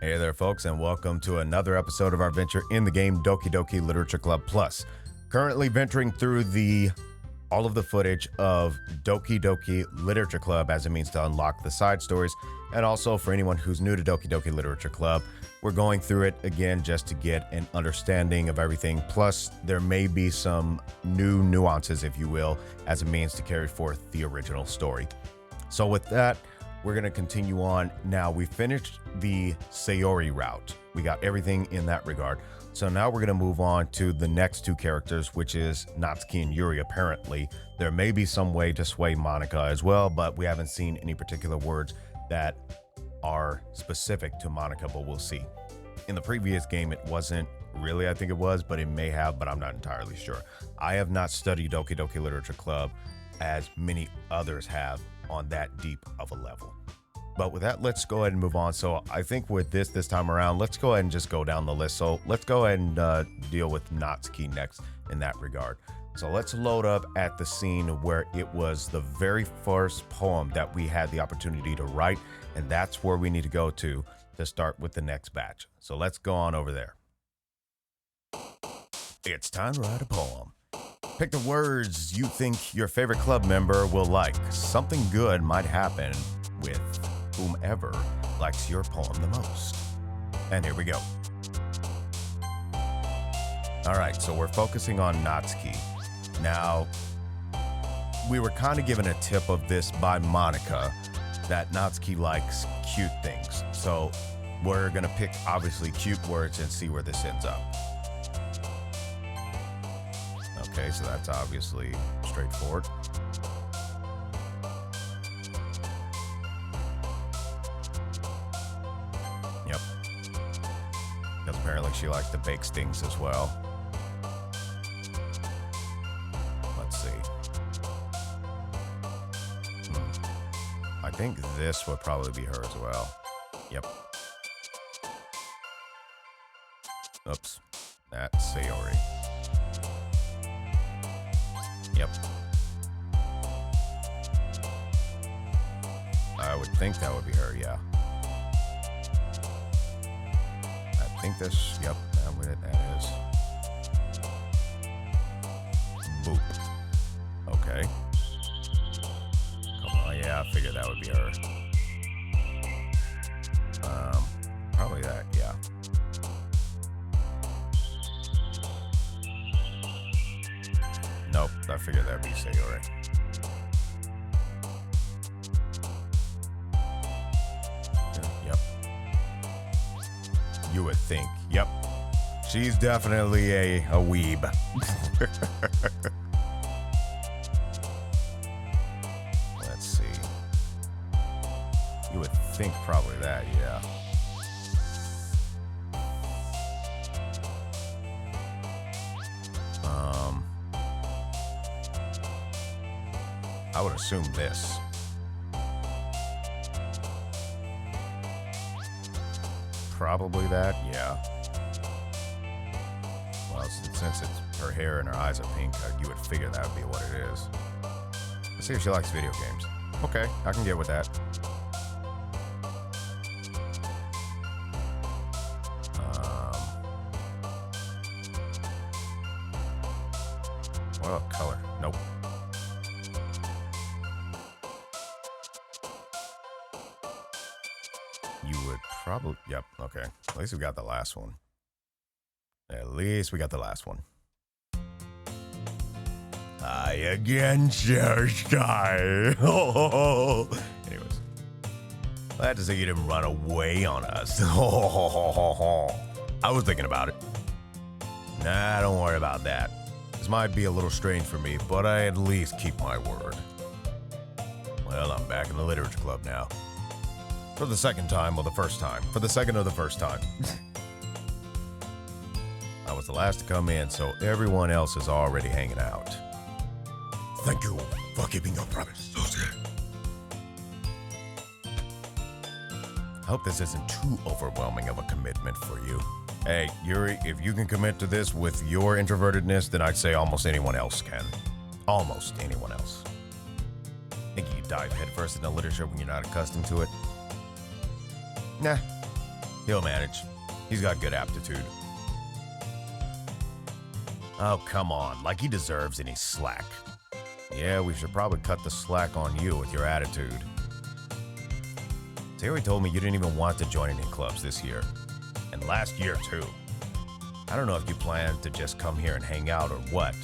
Hey there, folks, and welcome to another episode of our venture in the game Doki Doki Literature Club Plus. Currently venturing through all of the footage of Doki Doki Literature Club as a means to unlock the side stories, and also for anyone who's new to Doki Doki Literature Club, we're going through it again just to get an understanding of everything. Plus, there may be some new nuances, if you will, as a means to carry forth the original story. So with that, we're going to continue on. Now, we finished the Sayori route. We got everything in that regard. So now we're going to move on to the next two characters, which is Natsuki and Yuri, apparently. There may be some way to sway Monica as well, but we haven't seen any particular words that are specific to Monica, but we'll see. In the previous game, it wasn't really, I think it was, but it may have, but I'm not entirely sure. I have not studied Doki Doki Literature Club as many others have on that deep of a level. But with that, let's go ahead and move on. So I think with this time around, let's go ahead and just go down the list. So let's go ahead and deal with Natsuki next in that regard. So let's load up at the scene where it was the very first poem that we had the opportunity to write, and that's where we need to go to start with the next batch. So let's go on over there. It's time to write a poem. Pick the words you think your favorite club member will like. Something good might happen with whomever likes your poem the most. And here we go. All right, so we're focusing on Natsuki. Now, we were kind of given a tip of this by Monica that Natsuki likes cute things. So we're gonna pick obviously cute words and see where this ends up. Okay, so that's obviously straightforward. Yep. Because apparently she likes to bake things as well. Let's see. I think this would probably be her as well. Yep. Oops. That's Sayori. Yep. I would think that would be her, yeah. I think this, yep, that is. Boop. Okay. Come on, yeah, I figured that would be her. Probably that, yeah. Nope, I figured that'd be Sayori. Yep. You would think. Yep. She's definitely a weeb. Let's see. You would think probably that, yeah. I would assume this. Probably that, yeah. Well, since it's her hair and her eyes are pink, you would figure that would be what it is. Let's see if she likes video games. Okay, I can get with that. What about color? Nope. You would probably, yep, okay. At least we got the last one. At least we got the last one. I again shall sky. Anyways. Glad to see you didn't run away on us. I was thinking about it. Nah, don't worry about that. This might be a little strange for me, but I at least keep my word. Well, I'm back in the literature club now. For the second time, or the first time. For the second or the first time. I was the last to come in, so everyone else is already hanging out. Thank you for keeping your promise. I hope this isn't too overwhelming of a commitment for you. Hey, Yuri, if you can commit to this with your introvertedness, then I'd say almost anyone else can. Almost anyone else. Think you dive headfirst into literature when you're not accustomed to it? Nah. He'll manage. He's got good aptitude. Oh, come on. Like he deserves any slack. Yeah, we should probably cut the slack on you with your attitude. Sayori told me you didn't even want to join any clubs this year. And last year, too. I don't know if you plan to just come here and hang out or what.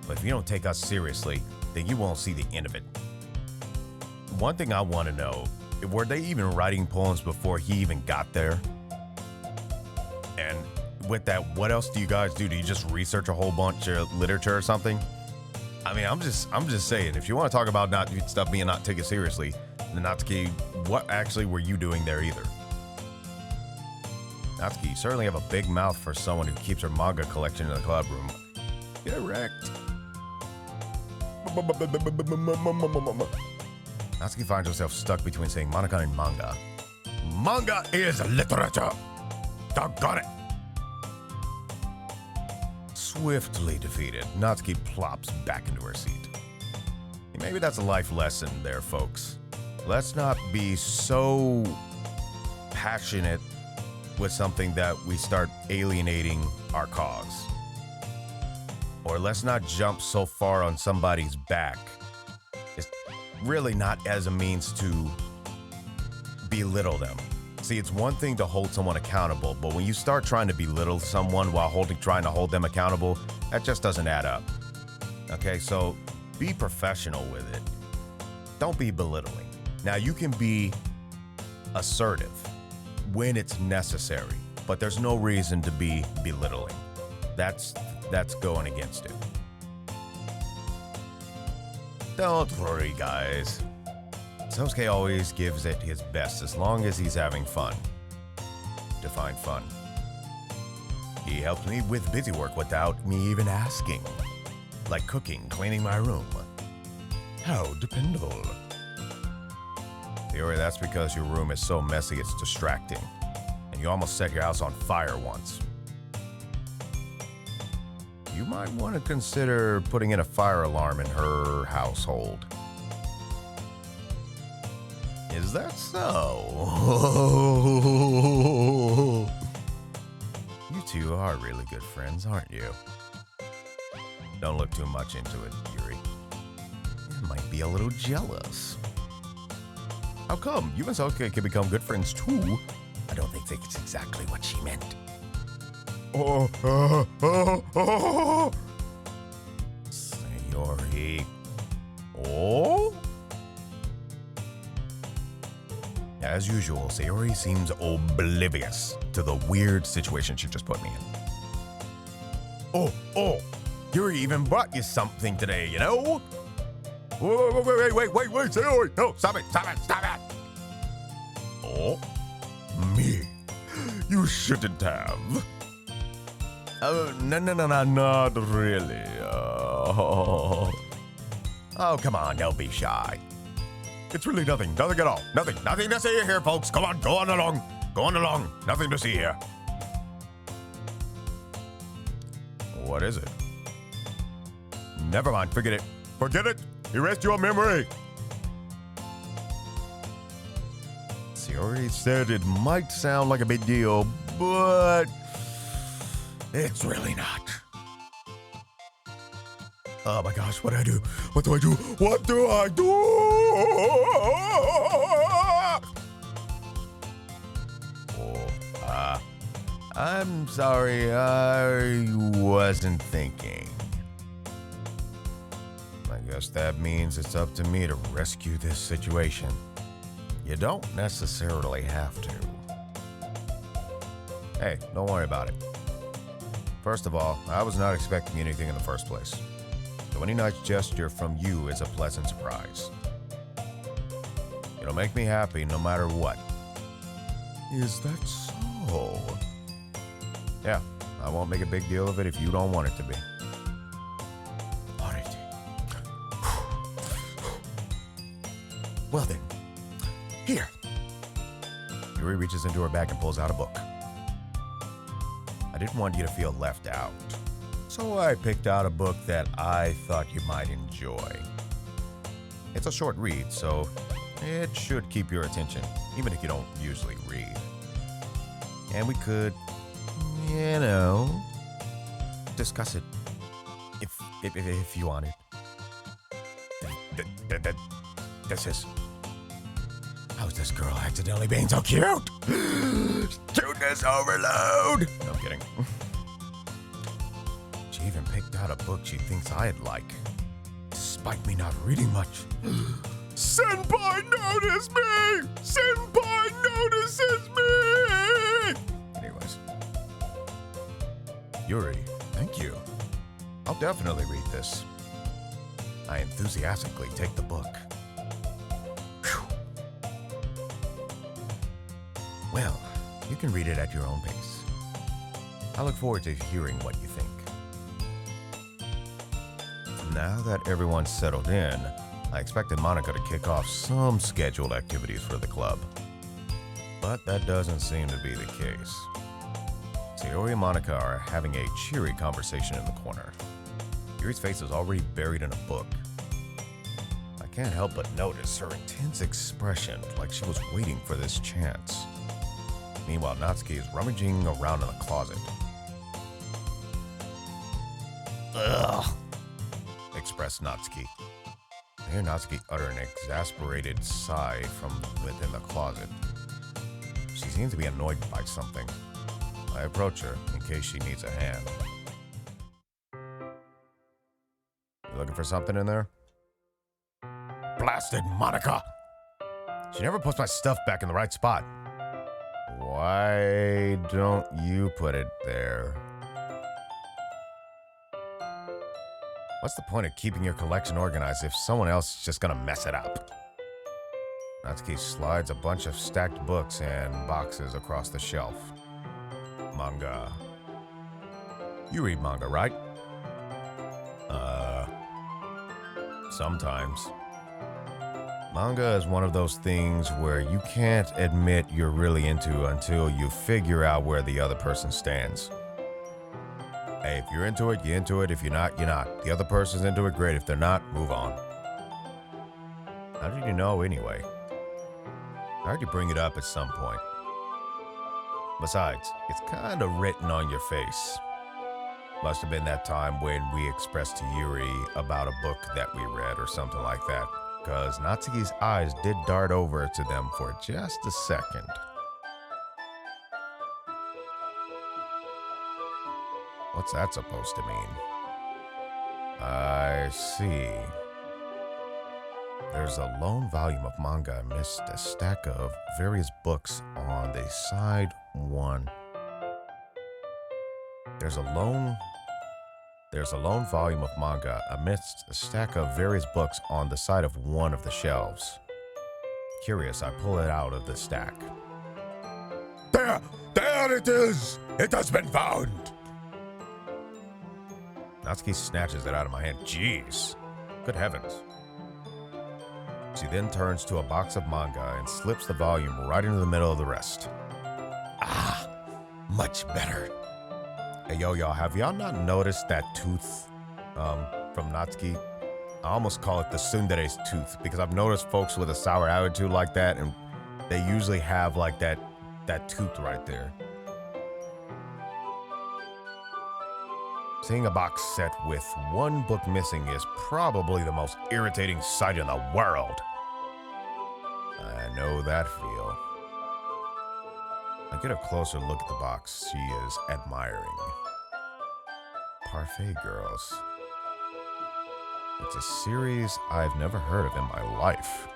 But if you don't take us seriously, then you won't see the end of it. One thing I want to know, were they even writing poems before he even got there? And with that, what else do you guys do? Do you just research a whole bunch of literature or something? I mean, I'm just saying, if you want to talk about stuff being not taken seriously, then Natsuki, what actually were you doing there either? Natsuki, you certainly have a big mouth for someone who keeps her manga collection in the club room. Get wrecked. Natsuki finds herself stuck between saying Monica and manga. Manga is literature! Doggone it! Swiftly defeated, Natsuki plops back into her seat. Maybe that's a life lesson there, folks. Let's not be so passionate with something that we start alienating our cause. Or let's not jump so far on somebody's back. It's really not as a means to belittle them. See, it's one thing to hold someone accountable, but when you start trying to belittle someone while trying to hold them accountable, that just doesn't add up. Okay, so be professional with it. Don't be belittling. Now, you can be assertive when it's necessary, but there's no reason to be belittling. That's going against it. Don't worry, guys. Sosuke always gives it his best as long as he's having fun. Define fun. He helped me with busy work without me even asking. Like cooking, cleaning my room. How dependable. Theory, that's because your room is so messy it's distracting. And you almost set your house on fire once. You might want to consider putting in a fire alarm in her household. Is that so? You two are really good friends, aren't you? Don't look too much into it, Yuri. You might be a little jealous. How come? You and Sosuke can become good friends too. I don't think that's exactly what she meant. Sayori. Oh? As usual, Sayori seems oblivious to the weird situation she just put me in. Oh, Yuri even brought you something today, you know? Wait, Sayori, no, stop it. Oh, me? You shouldn't have. Oh, no, not really. Oh, come on, don't be shy. It's really nothing at all. Nothing to see here, folks. Come on, go on along. Nothing to see here. What is it? Never mind, forget it. Erase your memory. Sayori said it might sound like a big deal, but it's really not. Oh my gosh, what do I do? What do I do? Oh, I'm sorry, I wasn't thinking. I guess that means it's up to me to rescue this situation. You don't necessarily have to. Hey, don't worry about it. First of all, I was not expecting anything in the first place. So any nice gesture from you is a pleasant surprise. It'll make me happy no matter what. Is that so? Yeah, I won't make a big deal of it if you don't want it to be. Alright. Well then, here. Yuri reaches into her bag and pulls out a book. I didn't want you to feel left out. So I picked out a book that I thought you might enjoy. It's a short read, so it should keep your attention, even if you don't usually read. And we could, discuss it if you wanted. This is... How's this girl accidentally being so cute? Cuteness overload! No, I'm kidding. She even picked out a book she thinks I'd like, despite me not reading much. Senpai noticed me! Senpai notices me! Anyways. Yuri, thank you. I'll definitely read this. I enthusiastically take the book. Whew. Well, you can read it at your own pace. I look forward to hearing what you think. Now that everyone's settled in, I expected Monica to kick off some scheduled activities for the club. But that doesn't seem to be the case. Sayori and Monica are having a cheery conversation in the corner. Yuri's face is already buried in a book. I can't help but notice her intense expression, like she was waiting for this chance. Meanwhile, Natsuki is rummaging around in the closet. Ugh, expressed Natsuki. I hear Natsuki utter an exasperated sigh from within the closet. She seems to be annoyed by something. I approach her in case she needs a hand. You looking for something in there? Blasted Monica! She never puts my stuff back in the right spot. Why don't you put it there? What's the point of keeping your collection organized if someone else is just gonna mess it up? Natsuki slides a bunch of stacked books and boxes across the shelf. Manga. You read manga, right? Sometimes. Manga is one of those things where you can't admit you're really into until you figure out where the other person stands. Hey, if you're into it, you're into it. If you're not, you're not. The other person's into it, great. If they're not, move on. How did you know anyway? I heard you bring it up at some point. Besides, it's kind of written on your face. Must have been that time when we expressed to Yuri about a book that we read or something like that, because Natsuki's eyes did dart over to them for just a second. What's that supposed to mean? I see. There's a lone volume of manga amidst a stack of various books on the side one. There's a lone volume of manga amidst a stack of various books on the side of one of the shelves. Curious, I pull it out of the stack. There it is! It has been found! Natsuki snatches it out of my hand. Jeez, good heavens. She then turns to a box of manga and slips the volume right into the middle of the rest. Ah, much better. Hey, y'all, have y'all not noticed that tooth from Natsuki? I almost call it the tsundere's tooth because I've noticed folks with a sour attitude like that, and they usually have like that tooth right there. Seeing a box set with one book missing is probably the most irritating sight in the world. I know that feel. I get a closer look at the box she is admiring. Parfait Girls. It's a series I've never heard of in my life.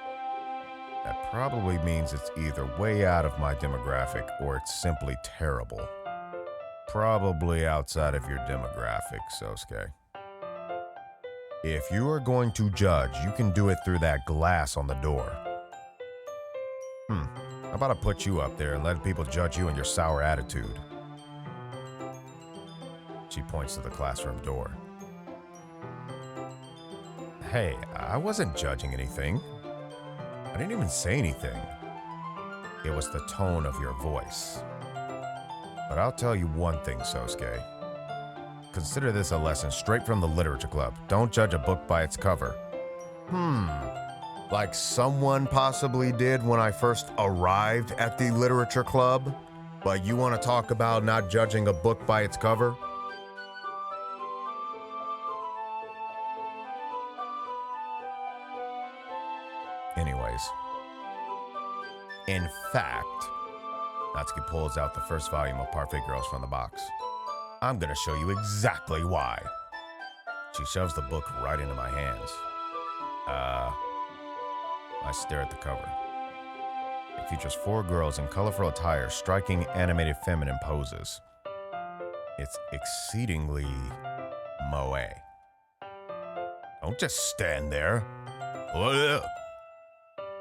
That probably means it's either way out of my demographic or it's simply terrible. Probably outside of your demographic, Sosuke. If you are going to judge, you can do it through that glass on the door. How about I put you up there and let people judge you and your sour attitude? She points to the classroom door. Hey, I wasn't judging anything. I didn't even say anything. It was the tone of your voice. But I'll tell you one thing, Sosuke. Consider this a lesson straight from the literature club. Don't judge a book by its cover. Like someone possibly did when I first arrived at the literature club? But you want to talk about not judging a book by its cover? Anyways. In fact, Natsuki pulls out the first volume of Parfait Girls from the box. I'm gonna show you exactly why. She shoves the book right into my hands. I stare at the cover. It features 4 girls in colorful attire striking animated feminine poses. It's exceedingly moe. Don't just stand there.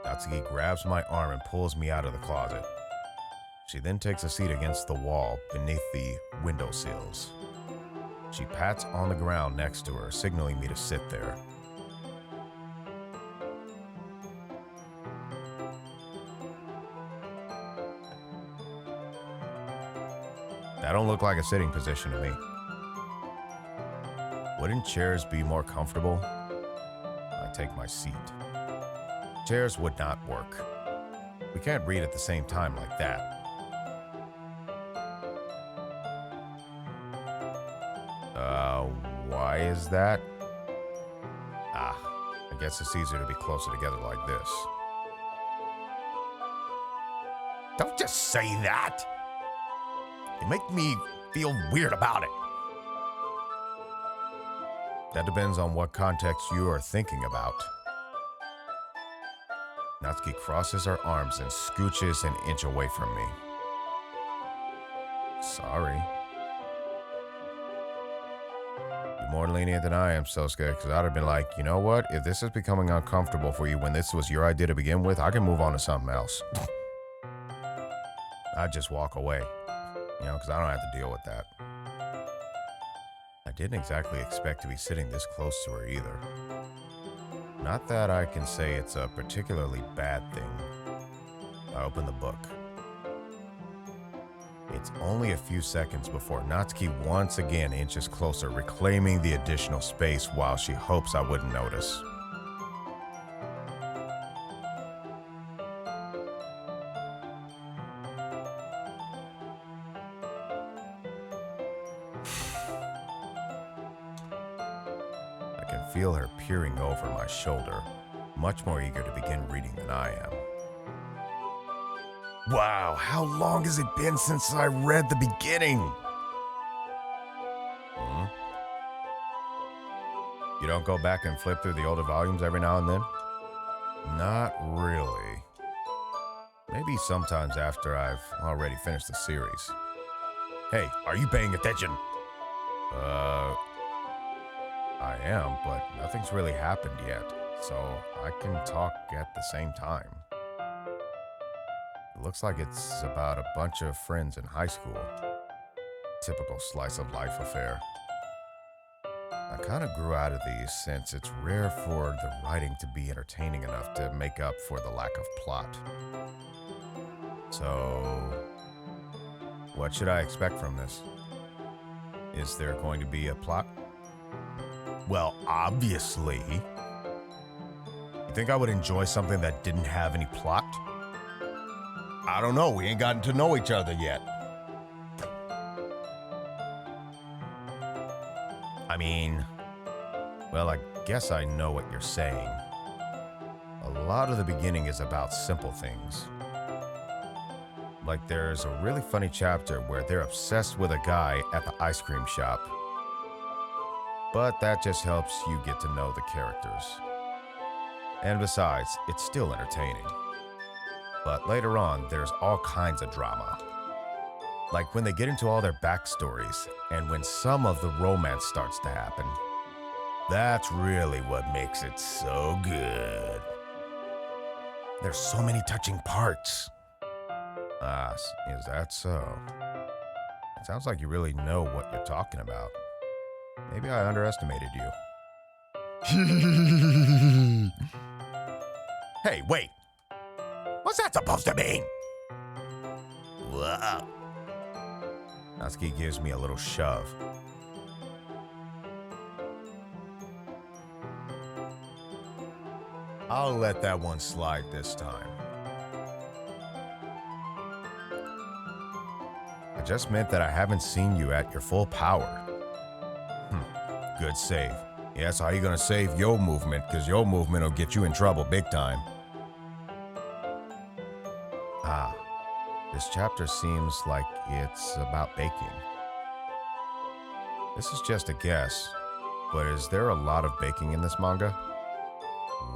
Natsuki grabs my arm and pulls me out of the closet. She then takes a seat against the wall beneath the window sills. She pats on the ground next to her, signaling me to sit there. That don't look like a sitting position to me. Wouldn't chairs be more comfortable? I take my seat. Chairs would not work. We can't read at the same time like that. Why is that? I guess it's easier to be closer together like this. Don't just say that! You make me feel weird about it. That depends on what context you are thinking about. Natsuki crosses her arms and scooches an inch away from me. Sorry. You're more lenient than I am, Sosuke, because I'd have been like, you know what? If this is becoming uncomfortable for you when this was your idea to begin with, I can move on to something else. I'd just walk away, because I don't have to deal with that. I didn't exactly expect to be sitting this close to her either. Not that I can say it's a particularly bad thing. I open the book. It's only a few seconds before Natsuki once again inches closer, reclaiming the additional space while she hopes I wouldn't notice. I can feel her peering over my shoulder, much more eager to begin reading than I am. Wow, how long has it been since I read the beginning? You don't go back and flip through the older volumes every now and then? Not really. Maybe sometimes after I've already finished the series. Hey, are you paying attention? I am, but nothing's really happened yet, so I can talk at the same time. It looks like it's about a bunch of friends in high school. Typical slice of life affair. I kind of grew out of these since it's rare for the writing to be entertaining enough to make up for the lack of plot. So, what should I expect from this? Is there going to be a plot? Well, obviously. You think I would enjoy something that didn't have any plot? I don't know, we ain't gotten to know each other yet. I mean, well, I guess I know what you're saying. A lot of the beginning is about simple things. Like there's a really funny chapter where they're obsessed with a guy at the ice cream shop. But that just helps you get to know the characters. And besides, it's still entertaining. But later on, there's all kinds of drama. Like when they get into all their backstories, and when some of the romance starts to happen. That's really what makes it so good. There's so many touching parts. Is that so? It sounds like you really know what you're talking about. Maybe I underestimated you. Hey, wait. What's that supposed to mean? Whoa. Natsuki gives me a little shove. I'll let that one slide this time. just meant that I haven't seen you at your full power. Good save. Yes, how you gonna save your movement? Because your movement will get you in trouble big time. Ah, this chapter seems like it's about baking. This is just a guess, but is there a lot of baking in this manga?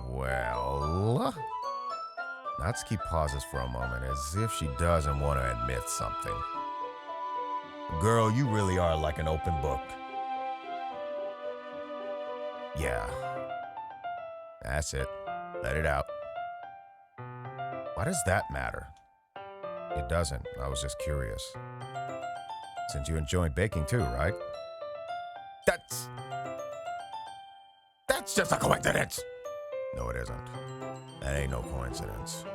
Well... Natsuki pauses for a moment as if she doesn't want to admit something. Girl, you really are like an open book. Yeah. That's it. Let it out. Why does that matter? It doesn't. I was just curious. Since you enjoy baking too, right? That's just a coincidence. No, it isn't. That ain't no coincidence.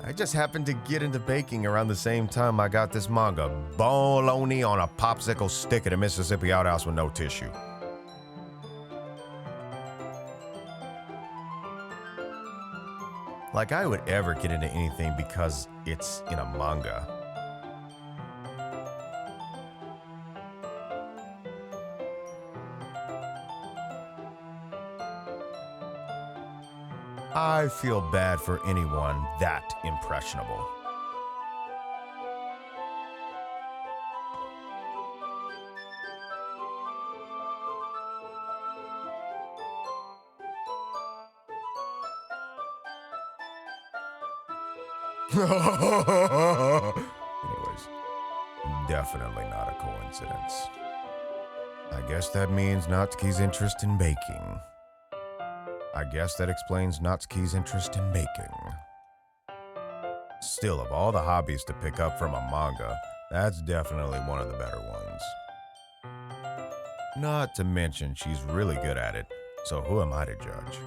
I just happened to get into baking around the same time I got this manga. Bologna on a popsicle stick at a Mississippi outhouse with no tissue. Like I would ever get into anything because it's in a manga. I feel bad for anyone that impressionable. Anyways, definitely not a coincidence. I guess that means Natsuki's interest in baking. I guess that explains Natsuki's interest in baking. Still, of all the hobbies to pick up from a manga, that's definitely one of the better ones. Not to mention, she's really good at it, so who am I to judge?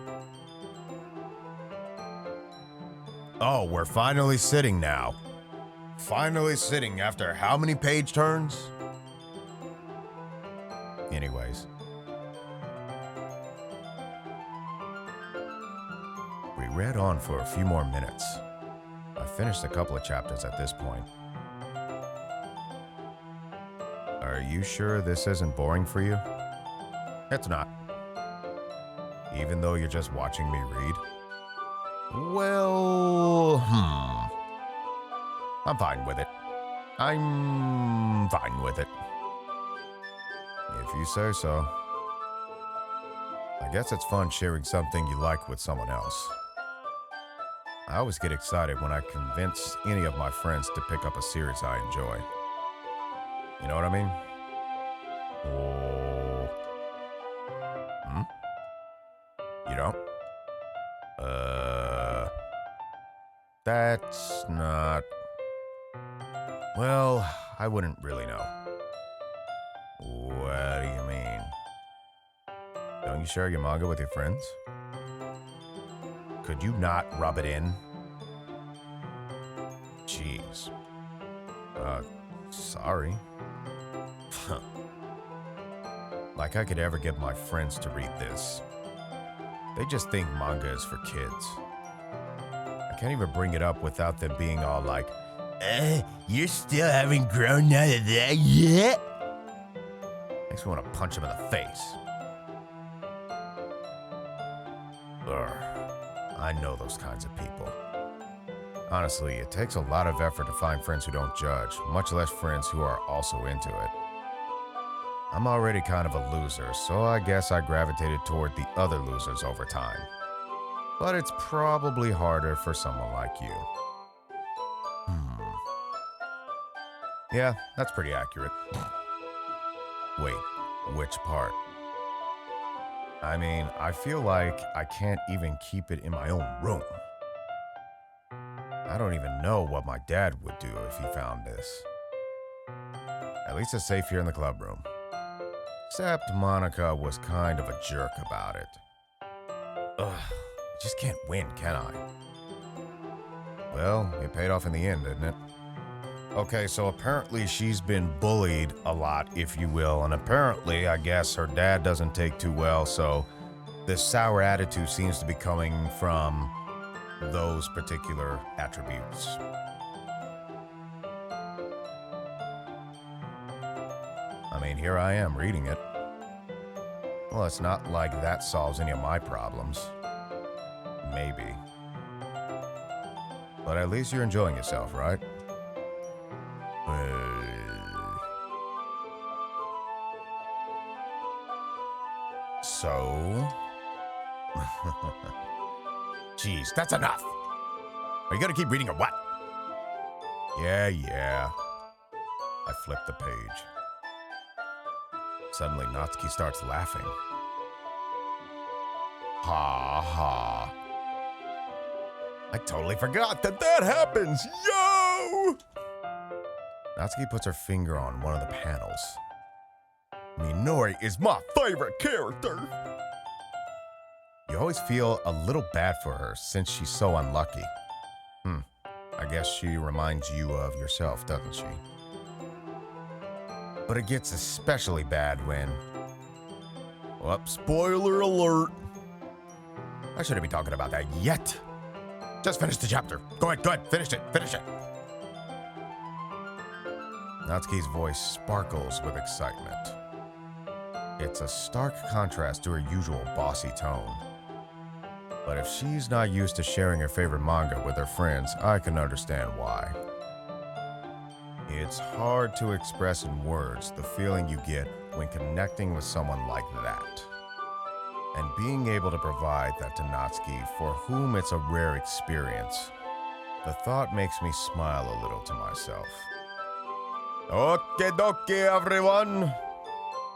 Oh, we're finally sitting now. Finally sitting after how many page turns? Anyways. We read on for a few more minutes. I finished a couple of chapters at this point. Are you sure this isn't boring for you? It's not. Even though you're just watching me read? Well, I'm fine with it. I'm fine with it. If you say so. I guess it's fun sharing something you like with someone else. I always get excited when I convince any of my friends to pick up a series I enjoy. You know what I mean? Oh. You don't? That's not... Well, I wouldn't really know. What do you mean? Don't you share your manga with your friends? Could you not rub it in? Jeez. Sorry. Like I could ever get my friends to read this. They just think manga is for kids. I can't even bring it up without them being all like, you still haven't grown out of that yet? Makes me want to punch him in the face. I know those kinds of people. Honestly, it takes a lot of effort to find friends who don't judge, much less friends who are also into it. I'm already kind of a loser, so I guess I gravitated toward the other losers over time. But it's probably harder for someone like you. Yeah, that's pretty accurate. Wait, which part? I mean, I feel like I can't even keep it in my own room. I don't even know what my dad would do if he found this. At least it's safe here in the club room. Except Monica was kind of a jerk about it. Ugh, I just can't win, can I? Well, it paid off in the end, didn't it? Okay, so apparently she's been bullied a lot, if you will, and apparently, I guess, her dad doesn't take too well, so this sour attitude seems to be coming from those particular attributes. I mean, here I am reading it. Well, it's not like that solves any of my problems. Maybe. But at least you're enjoying yourself, right? So? Jeez, that's enough! Are you gonna keep reading or what? Yeah. I flip the page. Suddenly, Natsuki starts laughing. Ha ha. I totally forgot that happens! Yo! Natsuki puts her finger on one of the panels. Minori is my favorite character! You always feel a little bad for her since she's so unlucky. I guess she reminds you of yourself, doesn't she? But it gets especially bad when... Well, spoiler alert! I shouldn't be talking about that yet. Just finish the chapter. Go ahead, finish it. Natsuki's voice sparkles with excitement. It's a stark contrast to her usual bossy tone. But if she's not used to sharing her favorite manga with her friends, I can understand why. It's hard to express in words the feeling you get when connecting with someone like that. And being able to provide that to Natsuki, for whom it's a rare experience, the thought makes me smile a little to myself. Okie dokie, everyone!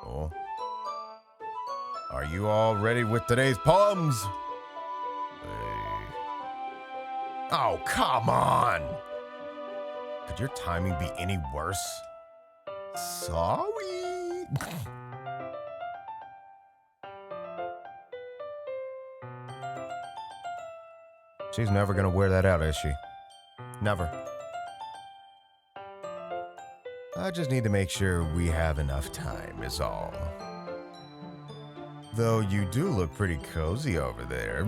Oh. Are you all ready with today's poems? Oh, come on! Could your timing be any worse? Sorry. She's never gonna wear that out, is she? Never. I just need to make sure we have enough time, is all. Though you do look pretty cozy over there.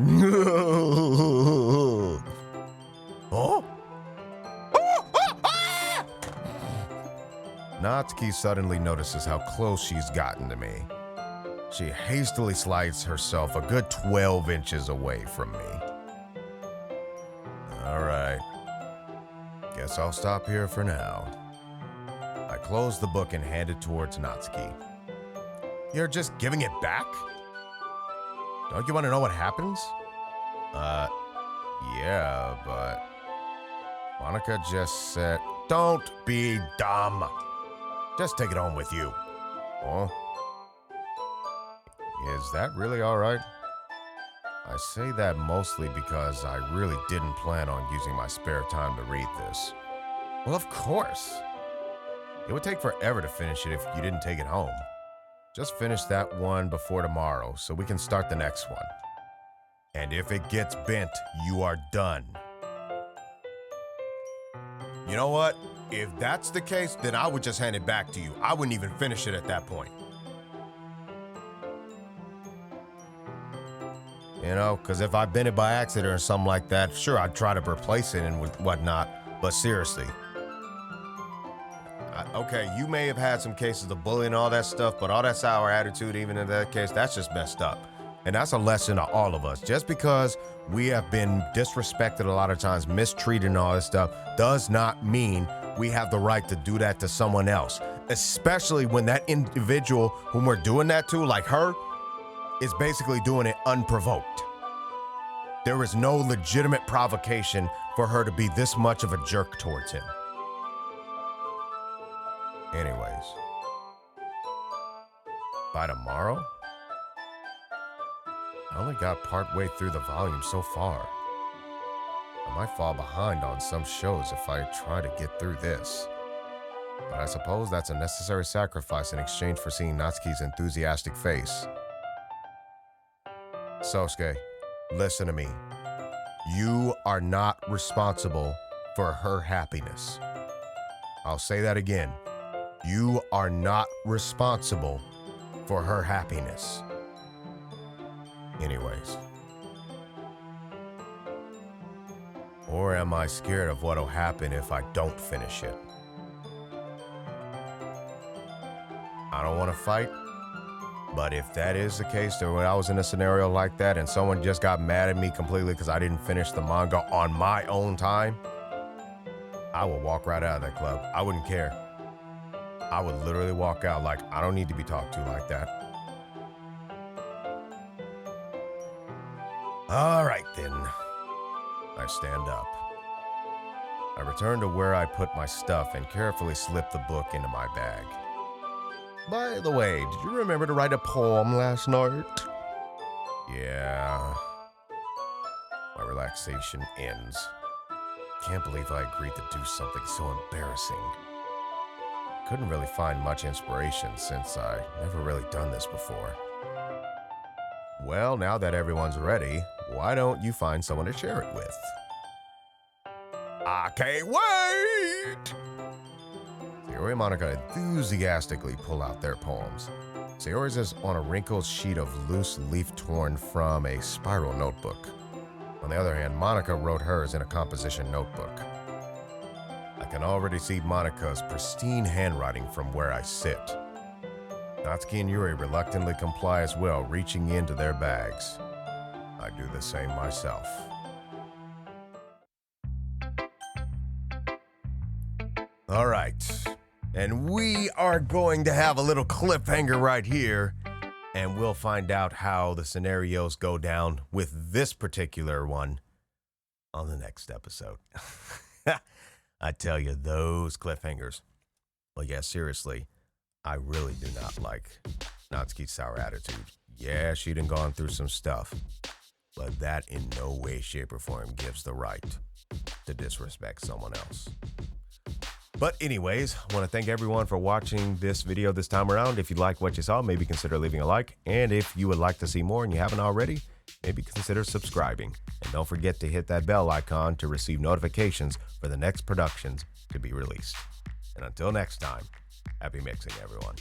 Oh? Natsuki suddenly notices how close she's gotten to me. She hastily slides herself a good 12 inches away from me. All right. Guess I'll stop here for now. I close the book and hand it towards Natsuki. You're just giving it back? Don't you want to know what happens? Yeah, but... Monica just said, don't be dumb. Just take it home with you. Oh? Is that really all right? I say that mostly because I really didn't plan on using my spare time to read this. Well, of course. It would take forever to finish it if you didn't take it home. Just finish that one before tomorrow so we can start the next one. And if it gets bent, you are done. You know what? If that's the case, then I would just hand it back to you. I wouldn't even finish it at that point. You know, because if I bent it by accident or something like that, sure, I'd try to replace it and whatnot. But seriously. Okay, you may have had some cases of bullying and all that stuff, but all that sour attitude, even in that case, that's just messed up. And that's a lesson to all of us. Just because we have been disrespected a lot of times, mistreated and all this stuff, does not mean we have the right to do that to someone else. Especially when that individual whom we're doing that to, like her, is basically doing it unprovoked. There is no legitimate provocation for her to be this much of a jerk towards him. Anyways, by tomorrow? I only got part way through the volume so far. I might fall behind on some shows if I try to get through this. But I suppose that's a necessary sacrifice in exchange for seeing Natsuki's enthusiastic face. Sosuke, listen to me. You are not responsible for her happiness. I'll say that again. You are not responsible for her happiness. Anyways. Or am I scared of what'll happen if I don't finish it? I don't want to fight. But if that is the case, that when I was in a scenario like that and someone just got mad at me completely because I didn't finish the manga on my own time, I would walk right out of that club. I wouldn't care. I would literally walk out like, I don't need to be talked to like that. All right, then. I stand up. I return to where I put my stuff and carefully slip the book into my bag. By the way, did you remember to write a poem last night? Yeah. My relaxation ends. Can't believe I agreed to do something so embarrassing. Couldn't really find much inspiration since I never really done this before. Well, now that everyone's ready, why don't you find someone to share it with? I can't wait! Sayori and Monica enthusiastically pull out their poems. Sayori's is on a wrinkled sheet of loose leaf torn from a spiral notebook. On the other hand, Monica wrote hers in a composition notebook. I can already see Monica's pristine handwriting from where I sit. Natsuki and Yuri reluctantly comply as well, reaching into their bags. I do the same myself. All right. And we are going to have a little cliffhanger right here, and we'll find out how the scenarios go down with this particular one on the next episode. I tell you, those cliffhangers. Well, yeah, seriously, I really do not like Natsuki's sour attitude. Yeah, she done gone through some stuff, but that in no way, shape, or form gives the right to disrespect someone else. But anyways, I want to thank everyone for watching this video this time around. If you like what you saw, maybe consider leaving a like. And if you would like to see more and you haven't already, maybe consider subscribing. And don't forget to hit that bell icon to receive notifications for the next productions to be released. And until next time, happy mixing, everyone.